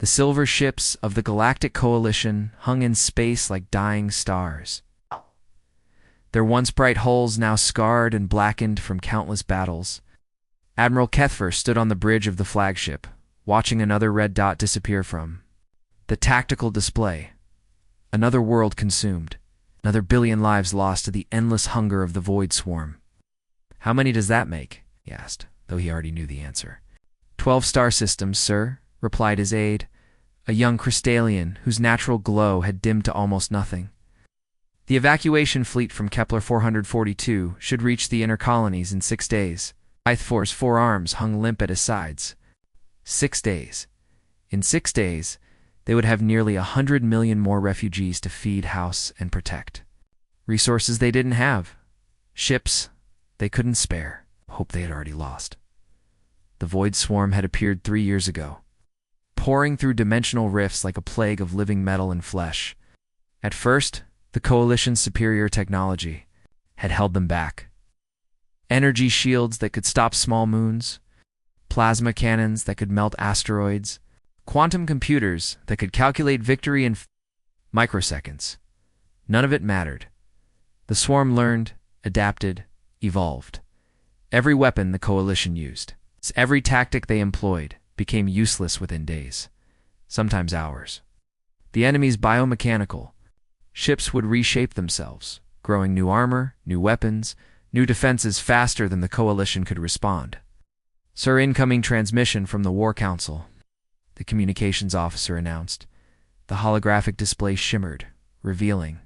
The silver ships of the Galactic Coalition hung in space like dying stars. Their once bright hulls now scarred and blackened from countless battles. Admiral Kethfer stood on the bridge of the flagship, watching another red dot disappear from the tactical display. Another world consumed. Another billion lives lost to the endless hunger of the Void Swarm. "How many does that make?" he asked, though he already knew the answer. 12 star systems, sir," replied his aide, a young Crystallian whose natural glow had dimmed to almost nothing. "The evacuation fleet from Kepler 442 should reach the inner colonies in 6 days. Ithfor's 4 arms hung limp at his sides. 6 days. In 6 days, they would have nearly 100 million more refugees to feed, house, and protect. Resources they didn't have. Ships they couldn't spare. Hope they had already lost. The Void Swarm had appeared 3 years ago, pouring through dimensional rifts like a plague of living metal and flesh. At first, the Coalition's superior technology had held them back. Energy shields that could stop small moons, plasma cannons that could melt asteroids, quantum computers that could calculate victory in microseconds. None of it mattered. The Swarm learned, adapted, evolved. Every weapon the Coalition used, every tactic they employed, became useless within days, sometimes hours. The enemy's biomechanical ships would reshape themselves, growing new armor, new weapons, new defenses faster than the Coalition could respond. "Sir, incoming transmission from the War Council," the communications officer announced. The holographic display shimmered, revealing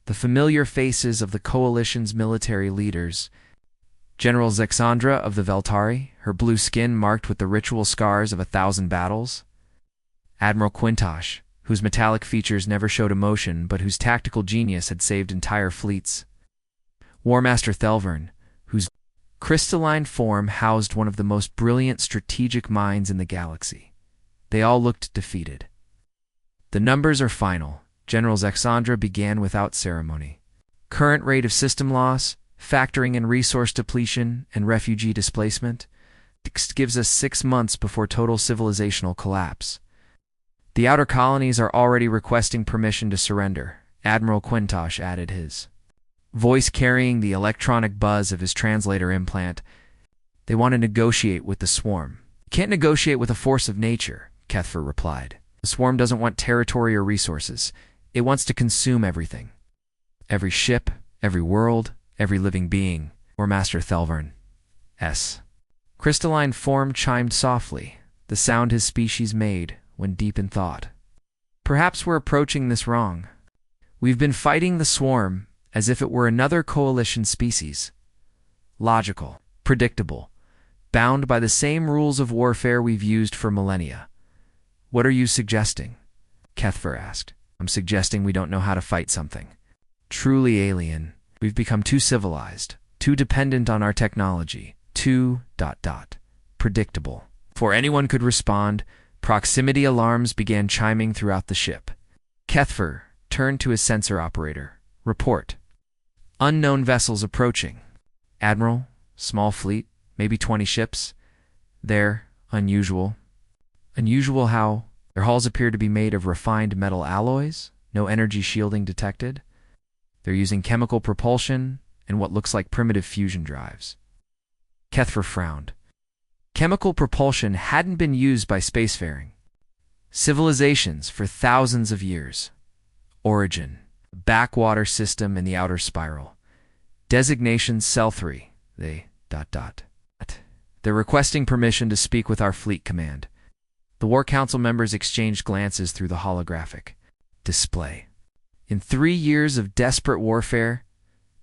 the familiar faces of the Coalition's military leaders. General Zexandra of the Veltari, her blue skin marked with the ritual scars of 1,000 battles. Admiral Quintosh, whose metallic features never showed emotion but whose tactical genius had saved entire fleets. War Master Thelvern, whose crystalline form housed one of the most brilliant strategic minds in the galaxy. They all looked defeated. "The numbers are final," General Zexandra began without ceremony. "Current rate of system loss, factoring in resource depletion and refugee displacement, gives us 6 months before total civilizational collapse. The outer colonies are already requesting permission to surrender," Admiral Quintosh added, his voice carrying the electronic buzz of his translator implant. "They want to negotiate with the Swarm." "Can't negotiate with a force of nature," Kethfer replied. "The Swarm doesn't want territory or resources. It wants to consume everything. Every ship, every world, every living being." War Master Thelvern's crystalline form chimed softly, the sound his species made when deep in thought. "Perhaps we're approaching this wrong. We've been fighting the Swarm as if it were another Coalition species. Logical, predictable, bound by the same rules of warfare we've used for millennia. What are you suggesting?" Kethfer asked. "I'm suggesting we don't know how to fight something truly alien. We've become too civilized, too dependent on our technology, too ... predictable." Before anyone could respond, proximity alarms began chiming throughout the ship. Kethfer turned to his sensor operator. "Report. Unknown vessels approaching. Admiral, small fleet, maybe 20 ships. They're unusual." "Unusual how?" "Their hulls appear to be made of refined metal alloys, no energy shielding detected. They're using chemical propulsion and what looks like primitive fusion drives." Kethfer frowned. Chemical propulsion hadn't been used by spacefaring civilizations for thousands of years. Origin: backwater system in the outer spiral. Designation Cell 3. They're requesting permission to speak with our fleet command. The War Council members exchanged glances through the holographic display. In 3 years of desperate warfare,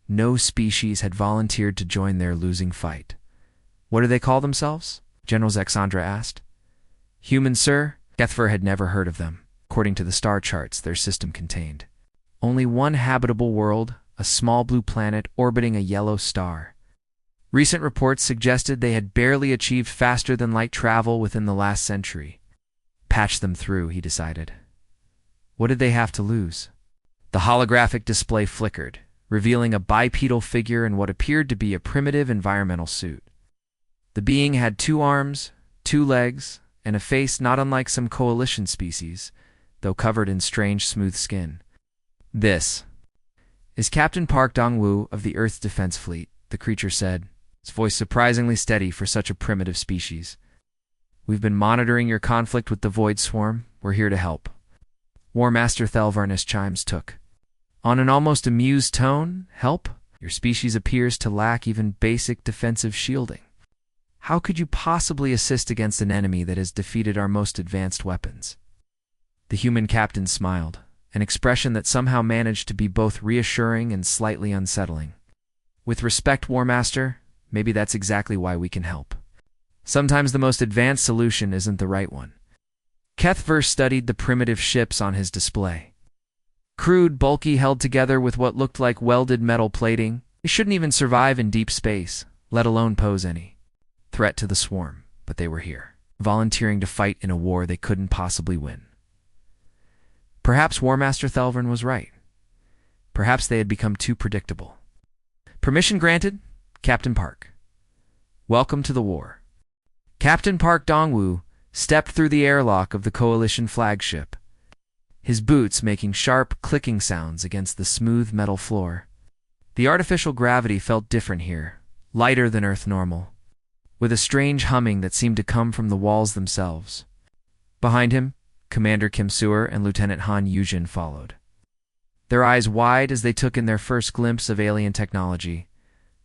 no species had volunteered to join their losing fight. "What do they call themselves?" General Zexandra asked. "Human, sir." Kethfer had never heard of them. According to the star charts their system contained only one habitable world, a small blue planet orbiting a yellow star. Recent reports suggested they had barely achieved faster-than-light travel within the last century. Patch them through, he decided. What did they have to lose? The holographic display flickered, revealing a bipedal figure in what appeared to be a primitive environmental suit. The being had 2 arms, 2 legs, and a face not unlike some coalition species, though covered in strange smooth skin. "This is Captain Park Dong-woo of the Earth's Defense Fleet," the creature said, its voice surprisingly steady for such a primitive species. "We've been monitoring your conflict with the Void Swarm. We're here to help." War Master Thelvarn's chimes took. On an almost amused tone, "Help? Your species appears to lack even basic defensive shielding. How could you possibly assist against an enemy that has defeated our most advanced weapons?" The human captain smiled, an expression that somehow managed to be both reassuring and slightly unsettling. "With respect, War Master, maybe that's exactly why we can help. Sometimes the most advanced solution isn't the right one." Kethver studied the primitive ships on his display. Crude, bulky, held together with what looked like welded metal plating, they shouldn't even survive in deep space, let alone pose any threat to the swarm. But they were here, volunteering to fight in a war they couldn't possibly win. Perhaps War Master Thelvarn was right. Perhaps they had become too predictable. "Permission granted, Captain Park. Welcome to the war." Captain Park Dong-woo stepped through the airlock of the Coalition flagship, his boots making sharp, clicking sounds against the smooth metal floor. The artificial gravity felt different here, lighter than Earth normal, with a strange humming that seemed to come from the walls themselves. Behind him, Commander Kim Seur and Lieutenant Han Yujin followed, their eyes wide as they took in their first glimpse of alien technology.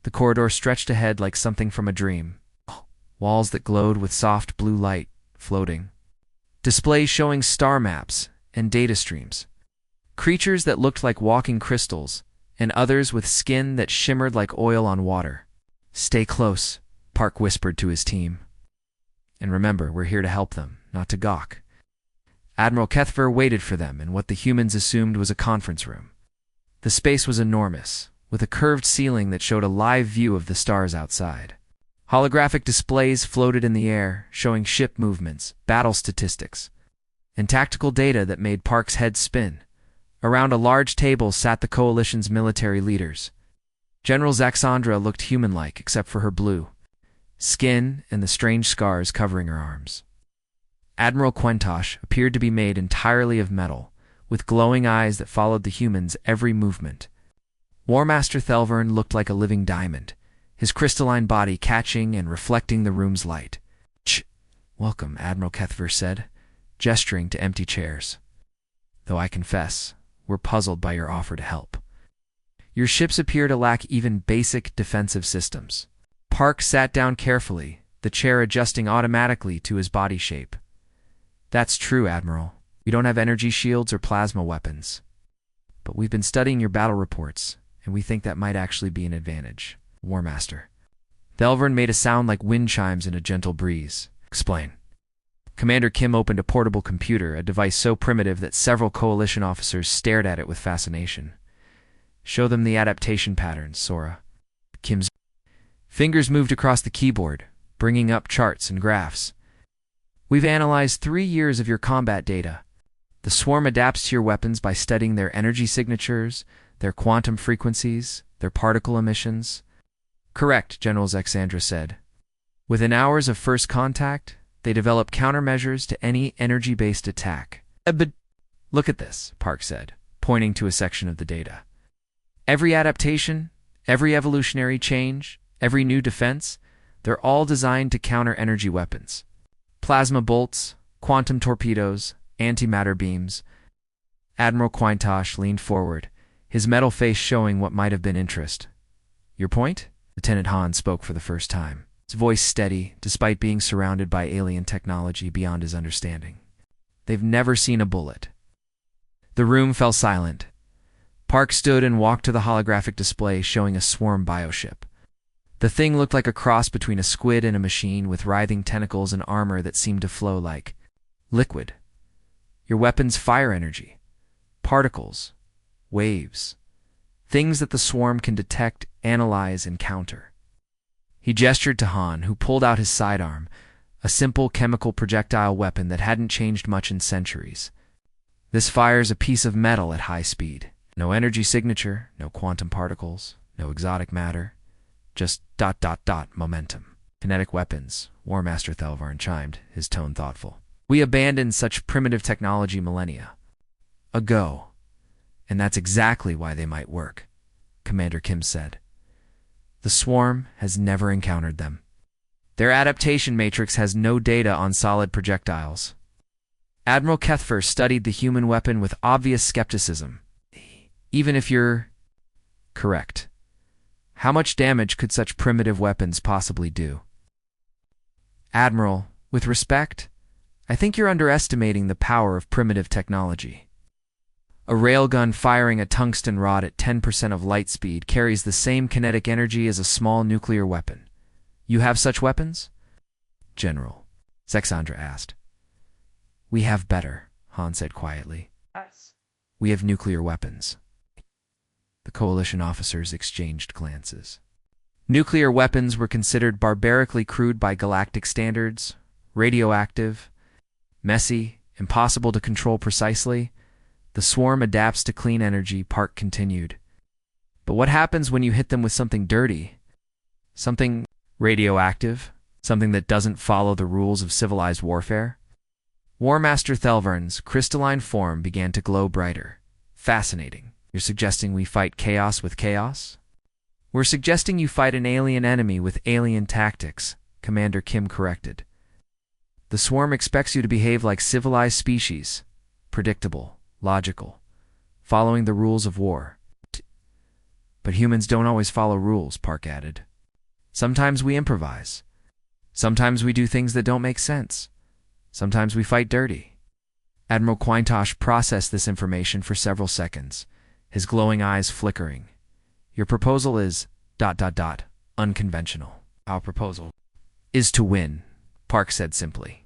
The corridor stretched ahead like something from a dream, walls that glowed with soft blue light floating, displays showing star maps and data streams, creatures that looked like walking crystals, and others with skin that shimmered like oil on water. "Stay close," Park whispered to his team. "And remember, we're here to help them, not to gawk." Admiral Kethver waited for them in what the humans assumed was a conference room. The space was enormous, with a curved ceiling that showed a live view of the stars outside. Holographic displays floated in the air, showing ship movements, battle statistics, and tactical data that made Park's head spin. Around a large table sat the Coalition's military leaders. General Zaxandra looked human-like except for her blue skin and the strange scars covering her arms. Admiral Quentosh appeared to be made entirely of metal, with glowing eyes that followed the humans' every movement. War Master Thelvarn looked like a living diamond, his crystalline body catching and reflecting the room's light. "Welcome," Admiral Kethver said, gesturing to empty chairs. "Though I confess, we're puzzled by your offer to help. Your ships appear to lack even basic defensive systems." Park sat down carefully, the chair adjusting automatically to his body shape. "That's true, Admiral. We don't have energy shields or plasma weapons. But we've been studying your battle reports, and we think that might actually be an advantage, War Master." Thelvarn made a sound like wind chimes in a gentle breeze. "Explain." Commander Kim opened a portable computer, a device so primitive that several Coalition officers stared at it with fascination. "Show them the adaptation patterns, Sora." Kim's fingers moved across the keyboard, bringing up charts and graphs. "We've analyzed 3 years of your combat data. The swarm adapts to your weapons by studying their energy signatures, their quantum frequencies, their particle emissions." "Correct," General Zaxandra said. "Within hours of first contact, they develop countermeasures to any energy-based attack." But look at this," Park said, pointing to a section of the data. "Every adaptation, every evolutionary change, every new defense, they're all designed to counter energy weapons. Plasma bolts, quantum torpedoes, antimatter beams." Admiral Quintosh leaned forward, his metal face showing what might have been interest. "Your point?" Lieutenant Han spoke for the first time, his voice steady, despite being surrounded by alien technology beyond his understanding. "They've never seen a bullet." The room fell silent. Park stood and walked to the holographic display showing a swarm bioship. The thing looked like a cross between a squid and a machine, with writhing tentacles and armor that seemed to flow like liquid. Your weapons fire energy, particles, waves, things that the swarm can detect, analyze, and counter. He gestured to Han, who pulled out his sidearm, a simple chemical projectile weapon that hadn't changed much in centuries. "This fires a piece of metal at high speed. No energy signature, no quantum particles, no exotic matter. Just ... momentum." Kinetic weapons, War Master Thelvarn chimed, his tone thoughtful. We abandoned such primitive technology millennia ago, and that's exactly why they might work, Commander Kim said. The swarm has never encountered them. Their adaptation matrix has no data on solid projectiles. Admiral Kethfer studied the human weapon with obvious skepticism. Even if you're correct, how much damage could such primitive weapons possibly do? Admiral, with respect, I think you're underestimating the power of primitive technology. A railgun firing a tungsten rod at 10% of light speed carries the same kinetic energy as a small nuclear weapon. You have such weapons? General, Zexandra asked. We have better, Han said quietly. Us. We have nuclear weapons. The Coalition officers exchanged glances. Nuclear weapons were considered barbarically crude by galactic standards, radioactive, messy, impossible to control precisely. The swarm adapts to clean energy, Park continued. But what happens when you hit them with something dirty? Something radioactive? Something that doesn't follow the rules of civilized warfare? War Master Thelvarn's crystalline form began to glow brighter. Fascinating. You're suggesting we fight chaos with chaos? We're suggesting you fight an alien enemy with alien tactics, Commander Kim corrected. The swarm expects you to behave like civilized species, predictable, logical, following the rules of war. But humans don't always follow rules, Park added. Sometimes we improvise. Sometimes we do things that don't make sense. Sometimes we fight dirty. Admiral Quintosh processed this information for several seconds, his glowing eyes flickering. Your proposal is ... unconventional. Our proposal is to win, Park said simply.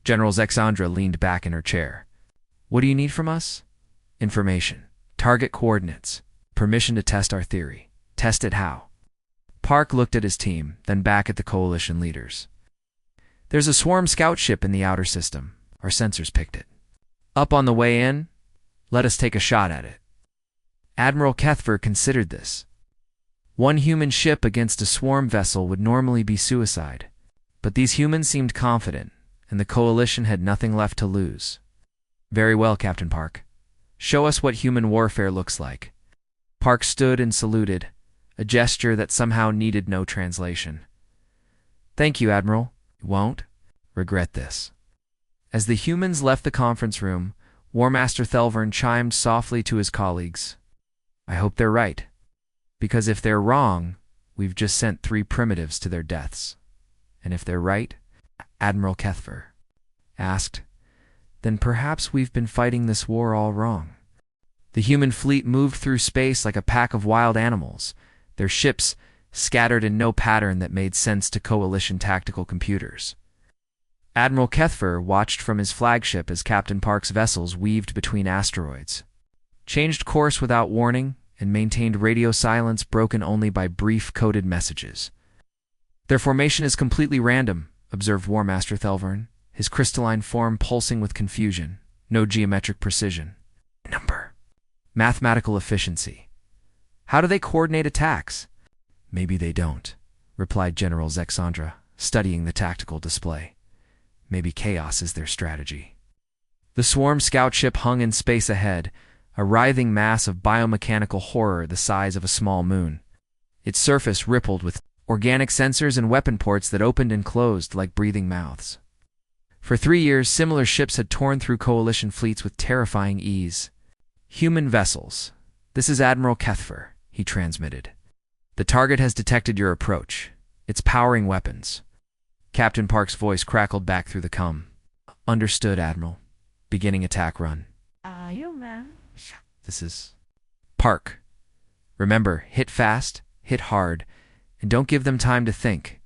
General Zexandra leaned back in her chair. What do you need from us? Information. Target coordinates. Permission to test our theory. Test it how? Park looked at his team, then back at the Coalition leaders. There's a swarm scout ship in the outer system. Our sensors picked it. Up on the way in? Let us take a shot at it. Admiral Kethfer considered this. One human ship against a swarm vessel would normally be suicide. But these humans seemed confident, and the Coalition had nothing left to lose. Very well, Captain Park. Show us what human warfare looks like. Park stood and saluted, a gesture that somehow needed no translation. Thank you, Admiral. You won't regret this. As the humans left the conference room, War Master Thelvarn chimed softly to his colleagues. I hope they're right. Because if they're wrong, we've just sent 3 primitives to their deaths. And if they're right, Admiral Kethfer asked, then perhaps we've been fighting this war all wrong. The human fleet moved through space like a pack of wild animals, their ships scattered in no pattern that made sense to Coalition tactical computers. Admiral Kethfer watched from his flagship as Captain Park's vessels weaved between asteroids, changed course without warning, and maintained radio silence broken only by brief coded messages. Their formation is completely random, observed War Master Thelvarn, his crystalline form pulsing with confusion, no geometric precision. Number. Mathematical efficiency. How do they coordinate attacks? Maybe they don't, replied General Zexandra, studying the tactical display. Maybe chaos is their strategy. The swarm scout ship hung in space ahead, a writhing mass of biomechanical horror the size of a small moon. Its surface rippled with organic sensors and weapon ports that opened and closed like breathing mouths. For 3 years, similar ships had torn through Coalition fleets with terrifying ease. Human vessels. This is Admiral Kethfer, he transmitted. The target has detected your approach. It's powering weapons. Captain Park's voice crackled back through the com. Understood, Admiral. Beginning attack run. You, man. This is Park. Remember, hit fast, hit hard, and don't give them time to think.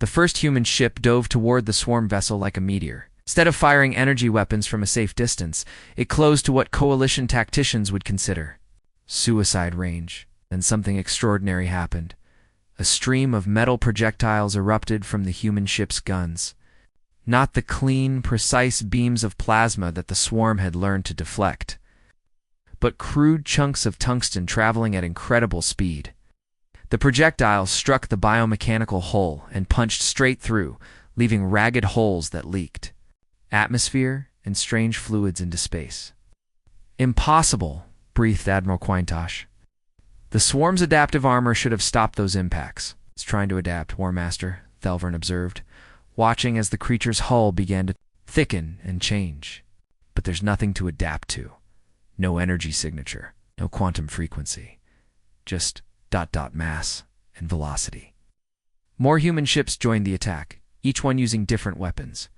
The first human ship dove toward the swarm vessel like a meteor. Instead of firing energy weapons from a safe distance, it closed to what Coalition tacticians would consider suicide range. Then something extraordinary happened. A stream of metal projectiles erupted from the human ship's guns. Not the clean, precise beams of plasma that the swarm had learned to deflect, but crude chunks of tungsten traveling at incredible speed. The projectile struck the biomechanical hull and punched straight through, leaving ragged holes that leaked atmosphere and strange fluids into space. "Impossible," breathed Admiral Quintosh. "The swarm's adaptive armor should have stopped those impacts." "It's trying to adapt, War Master," Thelvern observed, watching as the creature's hull began to thicken and change. "But there's nothing to adapt to. No energy signature, no quantum frequency. Just ... mass and velocity." More human ships joined the attack, each one using different weapons.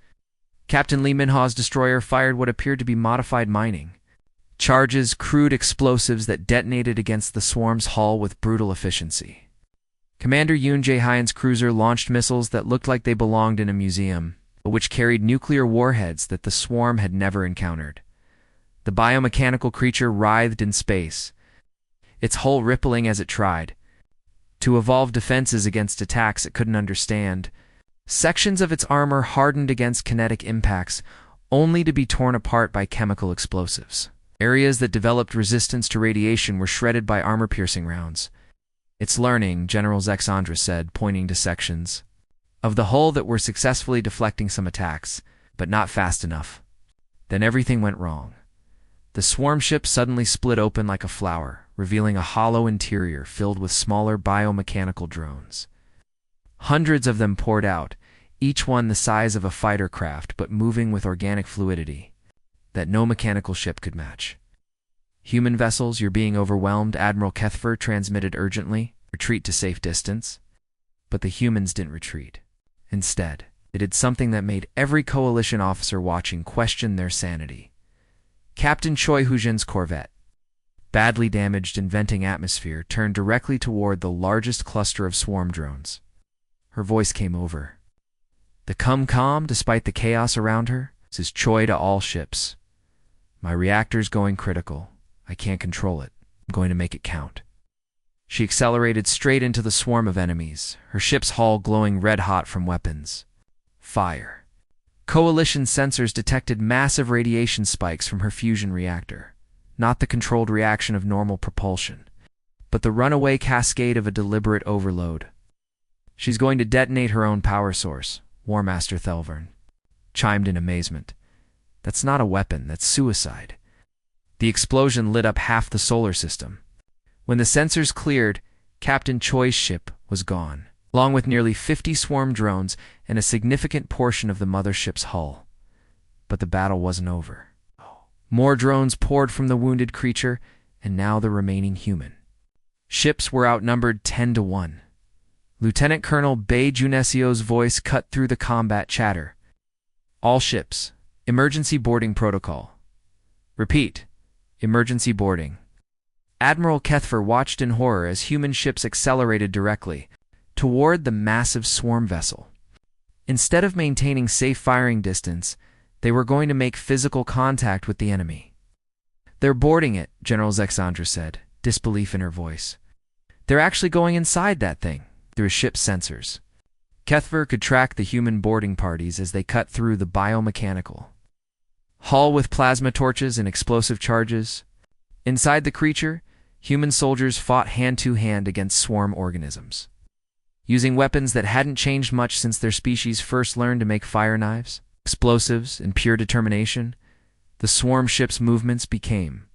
Captain Lee Minha's destroyer fired what appeared to be modified mining charges, crude explosives that detonated against the swarm's hull with brutal efficiency. Commander Yoon Jae-hyun's cruiser launched missiles that looked like they belonged in a museum, but which carried nuclear warheads that the swarm had never encountered. The biomechanical creature writhed in space, its hull rippling as it tried to evolve defenses against attacks it couldn't understand. Sections of its armor hardened against kinetic impacts, only to be torn apart by chemical explosives. Areas that developed resistance to radiation were shredded by armor-piercing rounds. "It's learning," General Zexandra said, pointing to sections of the hull that were successfully deflecting some attacks, but not fast enough. Then everything went wrong. The swarm ship suddenly split open like a flower, revealing a hollow interior filled with smaller biomechanical drones. Hundreds of them poured out, each one the size of a fighter craft but moving with organic fluidity that no mechanical ship could match. "Human vessels, you're being overwhelmed," Admiral Kethfer transmitted urgently. "Retreat to safe distance." But the humans didn't retreat. Instead, they did something that made every coalition officer watching question their sanity. Captain Choi Hoojin's corvette, badly damaged and venting atmosphere, turned directly toward the largest cluster of swarm drones. Her voice came over the calm despite the chaos around her. "This is Choi to all ships. My reactor's going critical. I can't control it. I'm going to make it count." She accelerated straight into the swarm of enemies, her ship's hull glowing red-hot from weapons. Fire. Coalition sensors detected massive radiation spikes from her fusion reactor. Not the controlled reaction of normal propulsion, but the runaway cascade of a deliberate overload. "She's going to detonate her own power source," War Master Thelvern chimed in amazement. "That's not a weapon, that's suicide." The explosion lit up half the solar system. When the sensors cleared, Captain Choi's ship was gone, along with nearly 50 swarm drones and a significant portion of the mothership's hull. But the battle wasn't over. More drones poured from the wounded creature, and now the remaining human ships were outnumbered 10-1. Lieutenant Colonel Bae Junesio's voice cut through the combat chatter. "All ships, emergency boarding protocol. Repeat, emergency boarding." Admiral Kethfer watched in horror as human ships accelerated directly toward the massive swarm vessel. Instead of maintaining safe firing distance, they were going to make physical contact with the enemy. "They're boarding it," General Zexandra said, disbelief in her voice. "They're actually going inside that thing, through a ship's sensors." Kethfer could track the human boarding parties as they cut through the biomechanical hull with plasma torches and explosive charges. Inside the creature, human soldiers fought hand-to-hand against swarm organisms, using weapons that hadn't changed much since their species first learned to make fire knives, explosives, and pure determination. The swarm ship's movements became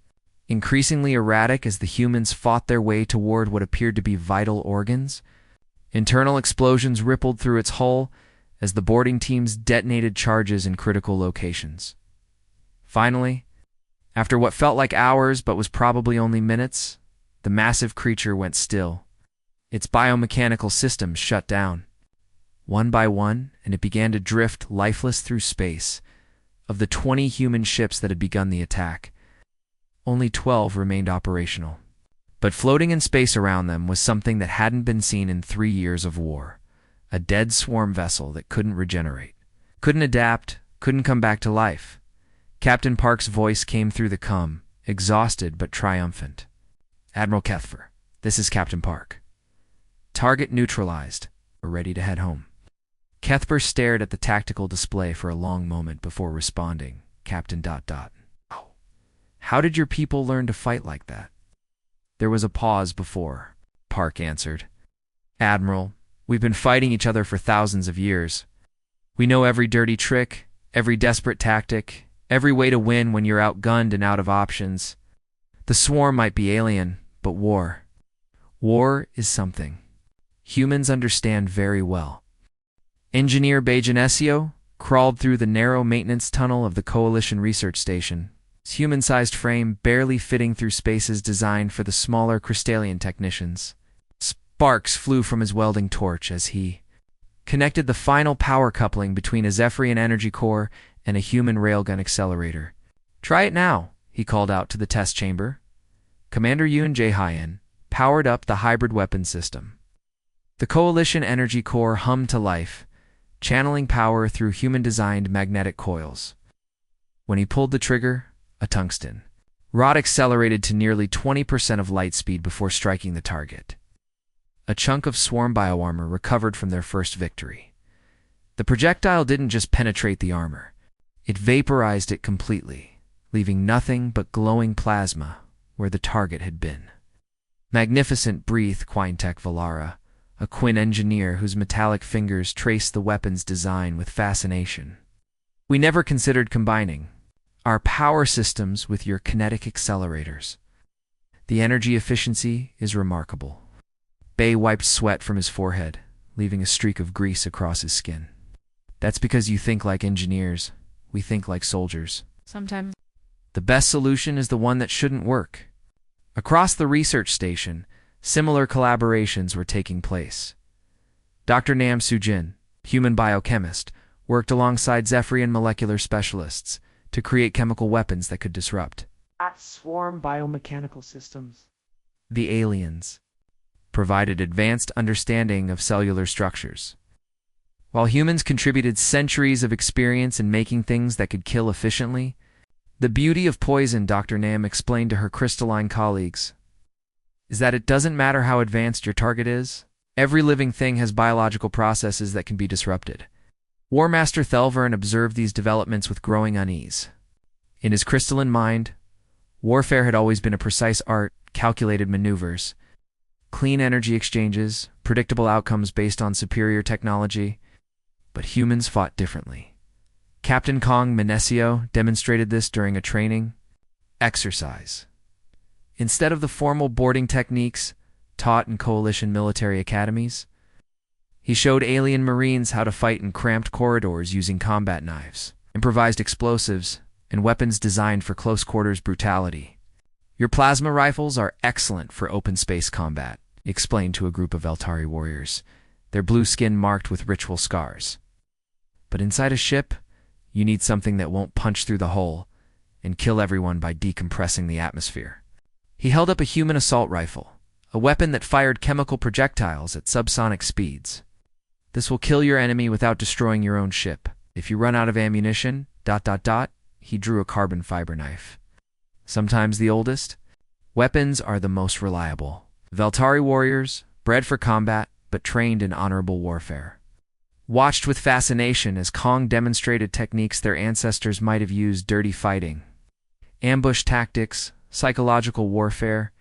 increasingly erratic as the humans fought their way toward what appeared to be vital organs. Internal explosions rippled through its hull as the boarding teams detonated charges in critical locations. Finally, after what felt like hours but was probably only minutes, the massive creature went still. Its biomechanical systems shut down, one by one, and it began to drift lifeless through space. Of the 20 human ships that had begun the attack, only 12 remained operational. But floating in space around them was something that hadn't been seen in 3 years of war. A dead swarm vessel that couldn't regenerate, couldn't adapt, couldn't come back to life. Captain Park's voice came through the cum, exhausted but triumphant. "Admiral Kethfer, this is Captain Park. Target neutralized. We're ready to head home." Kethfer stared at the tactical display for a long moment before responding. "Captain ... How did your people learn to fight like that?" "There was a pause before," Park answered. Admiral, we've been fighting each other for thousands of years. We know every dirty trick, every desperate tactic, every way to win when you're outgunned and out of options. The swarm might be alien, but war is something humans understand very well. Engineer Bajanesio crawled through the narrow maintenance tunnel of the Coalition Research Station, his human-sized frame barely fitting through spaces designed for the smaller Crystallian technicians. Sparks flew from his welding torch as he connected the final power coupling between a Zephyrian energy core and a human railgun accelerator. "Try it now," he called out to the test chamber. Commander Yun Jae-hyun powered up the hybrid weapon system. The Coalition energy core hummed to life, channeling power through human-designed magnetic coils. When he pulled the trigger, a tungsten rod accelerated to nearly 20% of light speed before striking the target. A chunk of swarm bioarmor recovered from their first victory. The projectile didn't just penetrate the armor, it vaporized it completely, leaving nothing but glowing plasma where the target had been. "Magnificent," breathed Quintek Valara, a Quinn engineer whose metallic fingers traced the weapon's design with fascination. "We never considered combining our power systems with your kinetic accelerators. The energy efficiency is remarkable." Bay wiped sweat from his forehead, leaving a streak of grease across his skin. "That's because you think like engineers. We think like soldiers. Sometimes The best solution is the one that shouldn't work." Across the research station, similar collaborations were taking place. Dr. Nam Soo-jin, human biochemist, worked alongside Zephyrian molecular specialists to create chemical weapons that could disrupt swarm biomechanical systems. the aliens, provided advanced understanding of cellular structures. While humans contributed centuries of experience in making things that could kill efficiently, the beauty of poison, Dr. Nam explained to her crystalline colleagues, is that it doesn't matter how advanced your target is. Every living thing has biological processes that can be disrupted. War Master Thelvern observed these developments with growing unease. In his crystalline mind, warfare had always been a precise art, calculated maneuvers, clean energy exchanges, predictable outcomes based on superior technology. But humans fought differently. Captain Kong Menesio demonstrated this during a training exercise. Instead of the formal boarding techniques taught in Coalition military academies, he showed alien Marines how to fight in cramped corridors using combat knives, improvised explosives, and weapons designed for close-quarters brutality. "Your plasma rifles are excellent for open space combat," he explained to a group of Eltari warriors, their blue skin marked with ritual scars. "But inside a ship, you need something that won't punch through the hull and kill everyone by decompressing the atmosphere." He held up a human assault rifle, a weapon that fired chemical projectiles at subsonic speeds. "This will kill your enemy without destroying your own ship. If you run out of ammunition, ... He drew a carbon fiber knife. Sometimes the oldest, weapons are the most reliable. Veltari warriors, bred for combat, but trained in honorable warfare, watched with fascination as Kong demonstrated techniques their ancestors might have used: dirty fighting, ambush tactics, psychological warfare.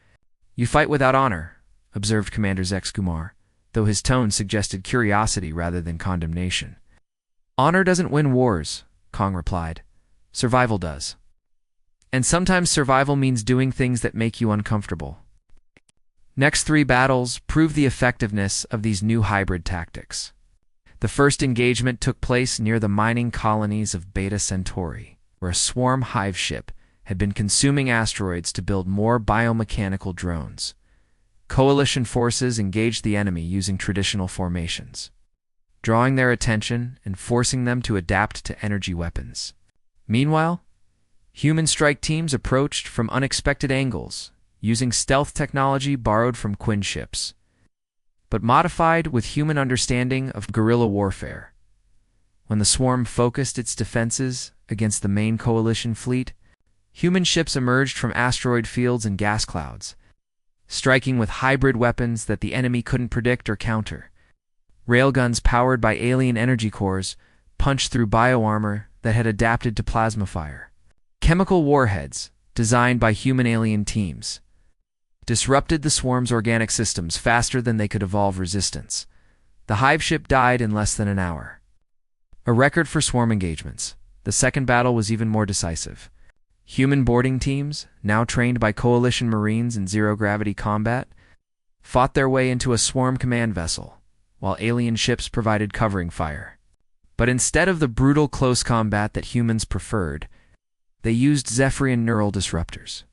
"You fight without honor," observed Commander Zex Kumar, though his tone suggested curiosity rather than condemnation. "Honor doesn't win wars," Kong replied. "Survival does. And sometimes survival means doing things that make you uncomfortable." Next three battles proved the effectiveness of these new hybrid tactics. The first engagement took place near the mining colonies of Beta Centauri, where a swarm hive ship had been consuming asteroids to build more biomechanical drones. Coalition forces engaged the enemy using traditional formations, drawing their attention and forcing them to adapt to energy weapons. Meanwhile, human strike teams approached from unexpected angles, using stealth technology borrowed from Quinn ships, but modified with human understanding of guerrilla warfare. When the swarm focused its defenses against the main Coalition fleet, human ships emerged from asteroid fields and gas clouds, striking with hybrid weapons that the enemy couldn't predict or counter. Railguns powered by alien energy cores punched through bioarmor that had adapted to plasma fire. Chemical warheads, designed by human-alien teams, disrupted the swarm's organic systems faster than they could evolve resistance. The hive ship died in less than an hour. A record for swarm engagements. The second battle was even more decisive. Human boarding teams, now trained by Coalition Marines in zero-gravity combat, fought their way into a swarm command vessel, while alien ships provided covering fire. But instead of the brutal close combat that humans preferred, they used Zephyrian neural disruptors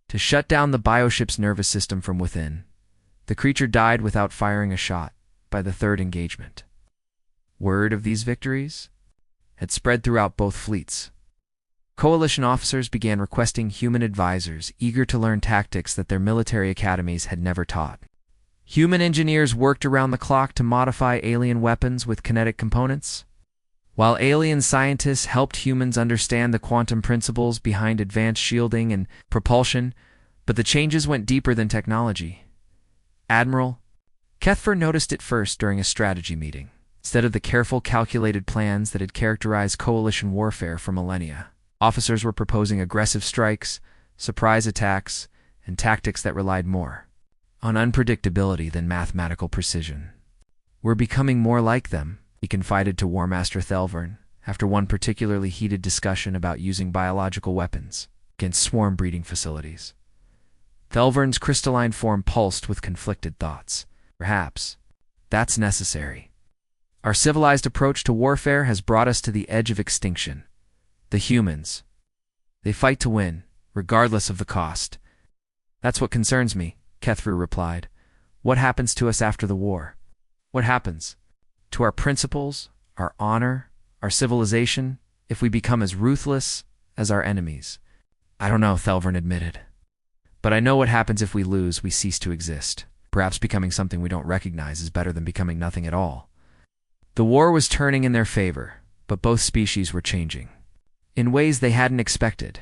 to shut down the bioship's nervous system from within. The creature died without firing a shot by the third engagement. Word of these victories had spread throughout both fleets. Coalition officers began requesting human advisors eager to learn tactics that their military academies had never taught. Human engineers worked around the clock to modify alien weapons with kinetic components, while alien scientists helped humans understand the quantum principles behind advanced shielding and propulsion. But the changes went deeper than technology. Admiral Kethfer noticed it first during a strategy meeting. Instead of the careful, calculated plans that had characterized coalition warfare for millennia, officers were proposing aggressive strikes, surprise attacks, and tactics that relied more on unpredictability than mathematical precision. "We're becoming more like them," he confided to War Master Thelvern after one particularly heated discussion about using biological weapons against swarm breeding facilities. Thelvern's crystalline form pulsed with conflicted thoughts. "Perhaps that's necessary. Our civilized approach to warfare has brought us to the edge of extinction. The humans, they fight to win, regardless of the cost." "That's what concerns me," Kethru replied. "What happens to us after the war? What happens to our principles, our honor, our civilization, if we become as ruthless as our enemies?" "I don't know," Thelvern admitted. "But I know what happens if we lose, we cease to exist. Perhaps becoming something we don't recognize is better than becoming nothing at all." The war was turning in their favor, but both species were changing in ways they hadn't expected.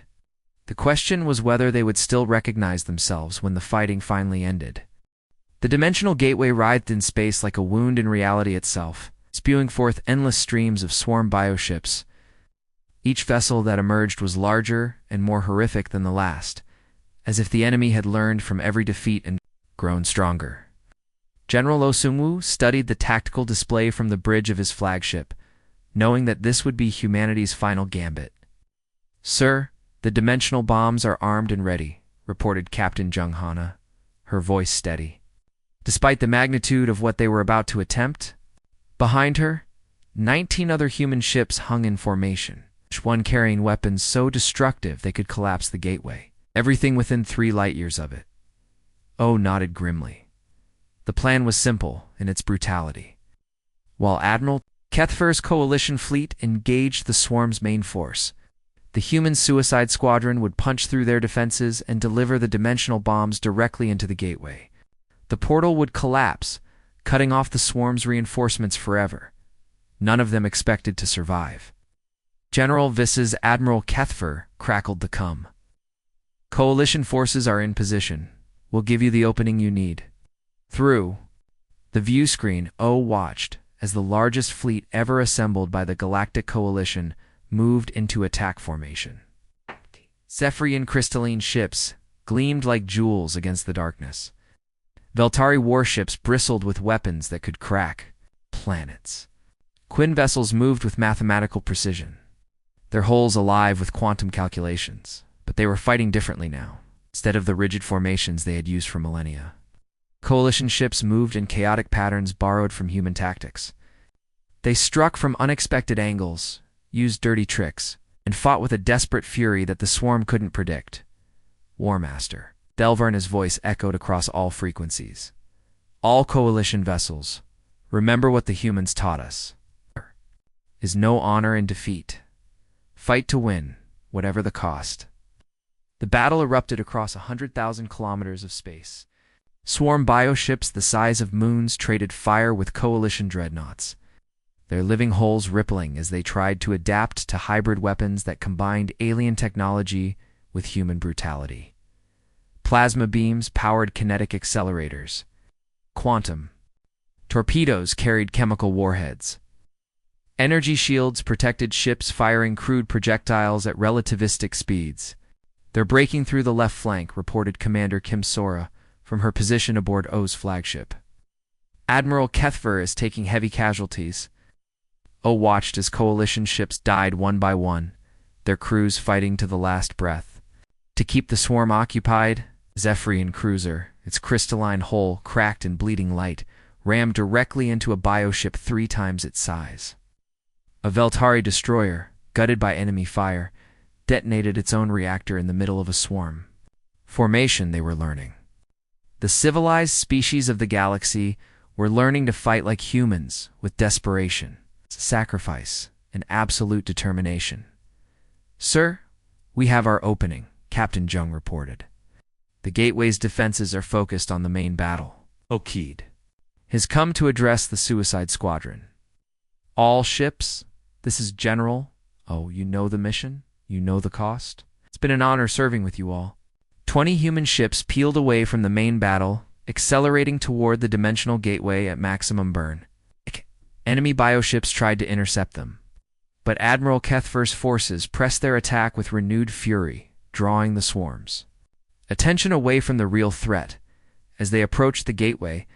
The question was whether they would still recognize themselves when the fighting finally ended. The dimensional gateway writhed in space like a wound in reality itself, spewing forth endless streams of swarm bioships. Each vessel that emerged was larger and more horrific than the last, as if the enemy had learned from every defeat and grown stronger. General Osunwu studied the tactical display from the bridge of his flagship, knowing that this would be humanity's final gambit. "Sir, the dimensional bombs are armed and ready," reported Captain Jung Hana, her voice steady. Despite the magnitude of what they were about to attempt, behind her, 19 other human ships hung in formation, each one carrying weapons so destructive they could collapse the gateway, everything within 3 light-years of it. O nodded grimly. The plan was simple in its brutality. While Admiral Kethfer's coalition fleet engaged the swarm's main force, the human suicide squadron would punch through their defenses and deliver the dimensional bombs directly into the gateway. The portal would collapse, cutting off the swarm's reinforcements forever. None of them expected to survive. General Vice's Admiral Kethfer crackled the cum. "Coalition forces are in position. We'll give you the opening you need." Through the view screen, O watched as the largest fleet ever assembled by the Galactic Coalition moved into attack formation. Zephyrian crystalline ships gleamed like jewels against the darkness. Veltari warships bristled with weapons that could crack planets. Quinn vessels moved with mathematical precision, their hulls alive with quantum calculations. But they were fighting differently now, instead of the rigid formations they had used for millennia. Coalition ships moved in chaotic patterns borrowed from human tactics. They struck from unexpected angles, used dirty tricks, and fought with a desperate fury that the swarm couldn't predict. "War Master," Thelvern's voice echoed across all frequencies. "All coalition vessels, remember what the humans taught us. There is no honor in defeat. Fight to win, whatever the cost." The battle erupted across 100,000 kilometers of space. Swarm bioships the size of moons traded fire with coalition dreadnoughts, their living hulls rippling as they tried to adapt to hybrid weapons that combined alien technology with human brutality. Plasma beams powered kinetic accelerators. Quantum torpedoes carried chemical warheads. Energy shields protected ships firing crude projectiles at relativistic speeds. "They're breaking through the left flank," reported Commander Kim Sora, from her position aboard O's flagship. Admiral Kethver is taking heavy casualties. O watched as coalition ships died one by one, their crews fighting to the last breath. To keep the swarm occupied, Zephyrian cruiser, its crystalline hull cracked and bleeding light, rammed directly into a bioship 3 times its size. A Veltari destroyer, gutted by enemy fire, detonated its own reactor in the middle of a swarm. Formation, they were learning. The civilized species of the galaxy were learning to fight like humans, with desperation, sacrifice, and absolute determination. "Sir, we have our opening," Captain Jung reported. "The gateway's defenses are focused on the main battle." Okid has come to address the Suicide Squadron. "All ships, this is General. Oh, you know the mission? You know the cost? It's been an honor serving with you all." 20 human ships peeled away from the main battle, accelerating toward the dimensional gateway at maximum burn. Enemy bioships tried to intercept them, but Admiral Kethver's forces pressed their attack with renewed fury, drawing the swarms. Attention away from the real threat. As they approached the gateway,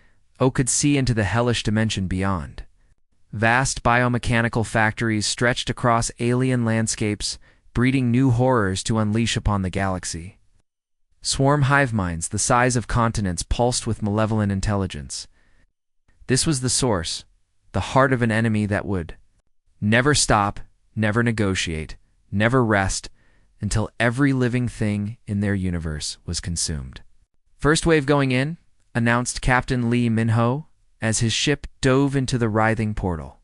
O could see into the hellish dimension beyond. Vast biomechanical factories stretched across alien landscapes, breeding new horrors to unleash upon the galaxy. Swarm hive minds the size of continents pulsed with malevolent intelligence. This was the source, the heart of an enemy that would never stop, never negotiate, never rest, until every living thing in their universe was consumed. "First wave going in," announced Captain Lee Minho as his ship dove into the writhing portal.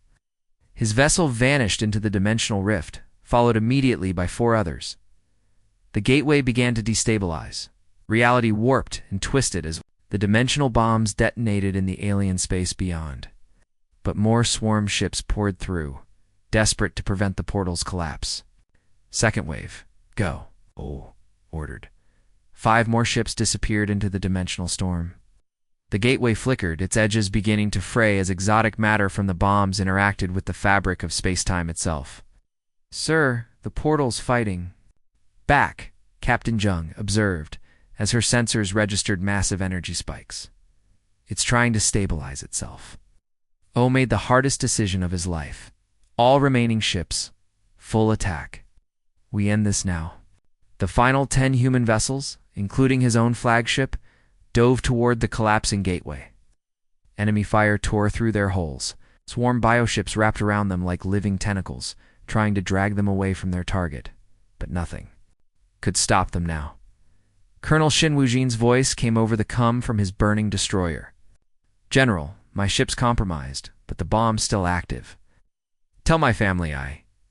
His vessel vanished into the dimensional rift, followed immediately by 4 others. The gateway began to destabilize. Reality warped and twisted as the dimensional bombs detonated in the alien space beyond. But more swarm ships poured through, desperate to prevent the portal's collapse. "Second wave, go," O ordered. 5 more ships disappeared into the dimensional storm. The gateway flickered, its edges beginning to fray as exotic matter from the bombs interacted with the fabric of space-time itself. "Sir, the portal's fighting back," Captain Jung observed as her sensors registered massive energy spikes. "It's trying to stabilize itself." O made the hardest decision of his life. All remaining ships, full attack. We end this now. The final 10 human vessels, including his own flagship, dove toward the collapsing gateway. Enemy fire tore through their hulls. Swarm bioships wrapped around them like living tentacles, trying to drag them away from their target. But nothing could stop them now. Colonel Shin Wujin's voice came over the cum from his burning destroyer. "General, my ship's compromised, but the bomb's still active. Tell my family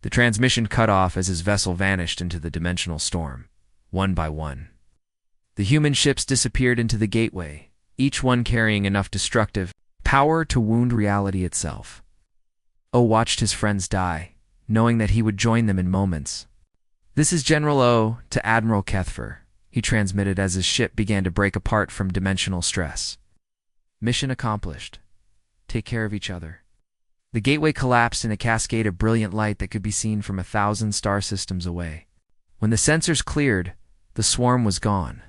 The transmission cut off as his vessel vanished into the dimensional storm, one by one. The human ships disappeared into the gateway, each one carrying enough destructive power to wound reality itself. O watched his friends die, knowing that he would join them in moments. "This is General O to Admiral Kethver," he transmitted as his ship began to break apart from dimensional stress. "Mission accomplished. Take care of each other." The gateway collapsed in a cascade of brilliant light that could be seen from 1,000 star systems away. When the sensors cleared, the swarm was gone.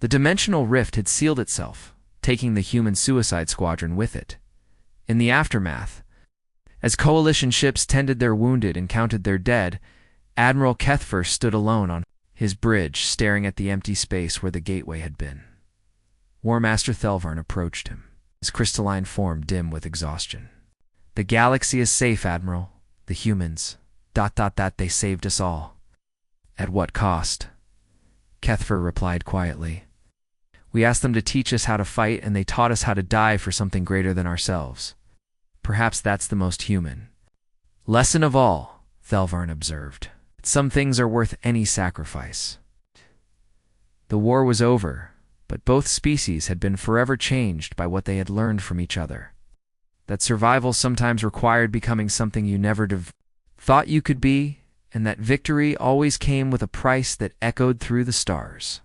The dimensional rift had sealed itself, taking the human suicide squadron with it. In the aftermath, as coalition ships tended their wounded and counted their dead, Admiral Kethver stood alone on his bridge, staring at the empty space where the gateway had been. War Master Thelvarn approached him, his crystalline form dim with exhaustion. "The galaxy is safe, Admiral. The humans, ... they saved us all." "At what cost?" Kethver replied quietly. "We asked them to teach us how to fight, and they taught us how to die for something greater than ourselves. Perhaps that's the most human lesson of all," Thelvarn observed. "Some things are worth any sacrifice." The war was over, but both species had been forever changed by what they had learned from each other. That survival sometimes required becoming something you never thought you could be, and that victory always came with a price that echoed through the stars.